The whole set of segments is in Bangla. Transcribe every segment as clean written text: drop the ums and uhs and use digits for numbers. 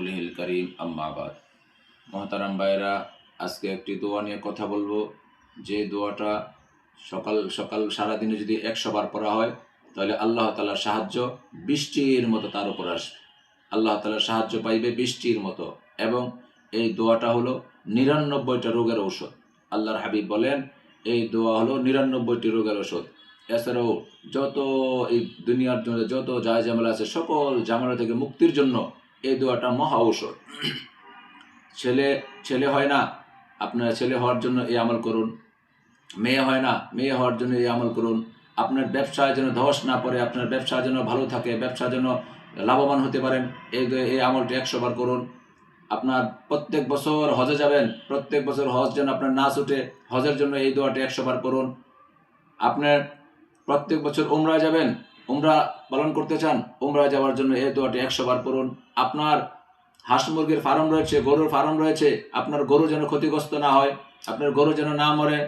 রসুলিহিল করিম আম্মা বাদ। মহতারাম ভাইরা, আজকে একটি দোয়া নিয়ে কথা বলবো। যে দোয়াটা সকাল সকাল সারাদিনে যদি 100 বার পড়া হয়, তাহলে আল্লাহ তাআলার সাহায্য বৃষ্টির মতো তার উপর আসবে। আল্লাহ তাআলার সাহায্য পাইবে বৃষ্টির মতো। এবং এই দোয়াটা হলো 99টা রোগের ঔষধ। আল্লাহর হাবিব বলেন, এই দোয়া হলো 99টি রোগের ঔষধ। এছাড়াও যত এই দুনিয়ার জন্য যত জায় ঝামেলা আছে, সকল ঝামেলা থেকে মুক্তির জন্য এই দোয়াটা মহা ঔষধ। ছেলে হয় না, আপনারা ছেলে হওয়ার জন্য এই আমল করুন। মেয়ে হয় না, মেয়ে হওয়ার জন্য এই আমল করুন। আপনার ব্যবসায় যেন ধস না পড়ে, আপনার ব্যবসা যেন ভালো থাকে, ব্যবসা যেন লাভবান হতে পারেন, এই আমলটি 100 বার করুন। আপনার প্রত্যেক বছর হজে যাবেন, প্রত্যেক বছর হজ যেন আপনার না ছুটে, হজের জন্য এই দোয়াটি 100 বার করুন। আপনার প্রত্যেক বছর উমরায় যাবেন, উমরা পালন করতে চান, উমরায় যাওয়ার জন্য এই দোয়াটি 100 বার করুন। আপনার হাঁস মুরগির ফার্ম রয়েছে, গরুর ফার্ম রয়েছে, আপনার গরু যেন ক্ষতিগ্রস্ত না হয়, আপনার গরু যেন না মরে,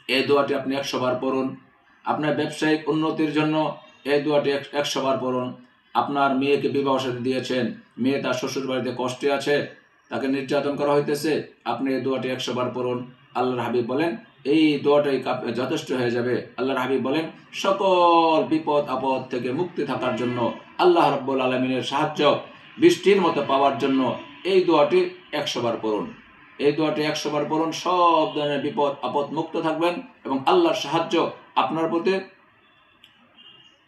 এই দোয়াটি আপনি 100 বার পড়ুন। আপনার ব্যবসায়িক উন্নতির জন্য এই দোয়াটি 100 বার পড়ুন। আপনার মেয়েকে বিবাহ সাথী দিয়েছেন, মেয়ে তার শ্বশুর বাড়িতে কষ্টে আছে, তাকে নির্যাতন করা হইতেছে, আপনি এই দোয়াটি 100 বার পড়ুন। আল্লাহর হাবিব বলেন, এই দোয়াটাই যথেষ্ট হয়ে যাবে। আল্লাহর হাবিব বলেন, সকল বিপদ আপদ থেকে মুক্তি থাকার জন্য, আল্লাহ রাব্বুল আলামিনের সাহায্য বৃষ্টির মতো পাওয়ার জন্য এই দোয়াটি 100 বার পড়ুন। এই দোয়াটি 100 বার পড়ুন, সব ধরনের বিপদ আপদ মুক্ত থাকবেন এবং আল্লাহর সাহায্য আপনার প্রতি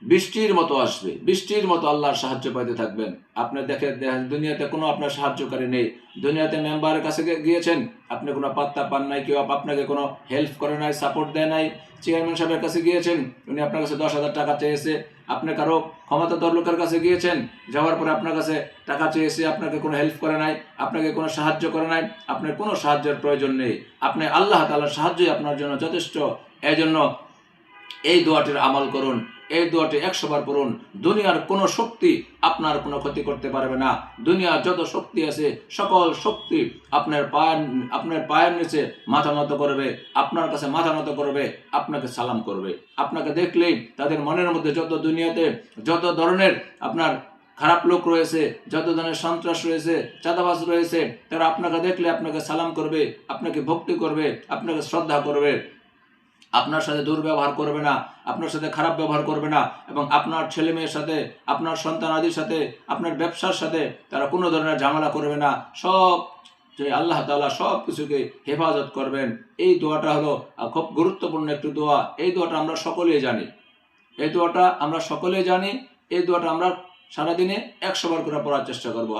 বৃষ্টির মতো আসবে, বৃষ্টির মতো আল্লাহর সাহায্য পাইতে থাকবেন। আপনি দেখেন দুনিয়াতে কোনো আপনার সাহায্যকারী নেই। দুনিয়াতে মেম্বারের কাছে গিয়েছেন, আপনি কোনো পাত্তা পান নাই, কেউ আপনাকে কোনো হেল্প করে নাই, সাপোর্ট দেয় নাই। চেয়ারম্যান সাহেবের কাছে গিয়েছেন, উনি আপনার কাছে 10,000 টাকা চেয়েছে। আপনি কারো ক্ষমতাধর লোকের কাছে গিয়েছেন, যাওয়ার পরে আপনার কাছে টাকা চেয়েছে, আপনাকে কোনো হেল্প করে নাই, আপনাকে কোনো সাহায্য করে নাই। আপনার কোনো সাহায্যের প্রয়োজন নেই, আপনি আল্লাহ তাআলার সাহায্যই আপনার জন্য যথেষ্ট। এই জন্য এই দোয়াটির আমল করুন, এই দোয়াটি 100 বার পড়ুন। দুনিয়ার কোনো শক্তি আপনার কোনো ক্ষতি করতে পারবে না। দুনিয়ার যত শক্তি আছে, সকল শক্তি আপনার পায়ের নিচে মাথা নত করবে, আপনার কাছে মাথা নত করবে, আপনাকে সালাম করবে। আপনাকে দেখলেই তাদের মনের মধ্যে দুনিয়াতে যত ধরনের আপনার খারাপ লোক রয়েছে, যত ধরনের সন্ত্রাস রয়েছে, চাঁদাবাজ রয়েছে, তারা আপনাকে দেখলে আপনাকে সালাম করবে, আপনাকে ভক্তি করবে, আপনাকে শ্রদ্ধা করবে, আপনার সাথে দুর্ব্যবহার করবে না, আপনার সাথে খারাপ ব্যবহার করবে না। এবং আপনার ছেলে মেয়ের সাথে, আপনার সন্তানাদির সাথে, আপনার ব্যবসার সাথে তারা কোনো ধরনের ঝামেলা করবে না। সব যে আল্লাহ তাআলা সব কিছুকে হেফাজত করবেন। এই দোয়াটা হলো খুব গুরুত্বপূর্ণ একটি দোয়া। এই দোয়াটা আমরা সকলেই জানি, এই দোয়াটা আমরা সকলেই জানি। এই দোয়াটা আমরা সারাদিনে 100 বার করে পড়ার চেষ্টা করব।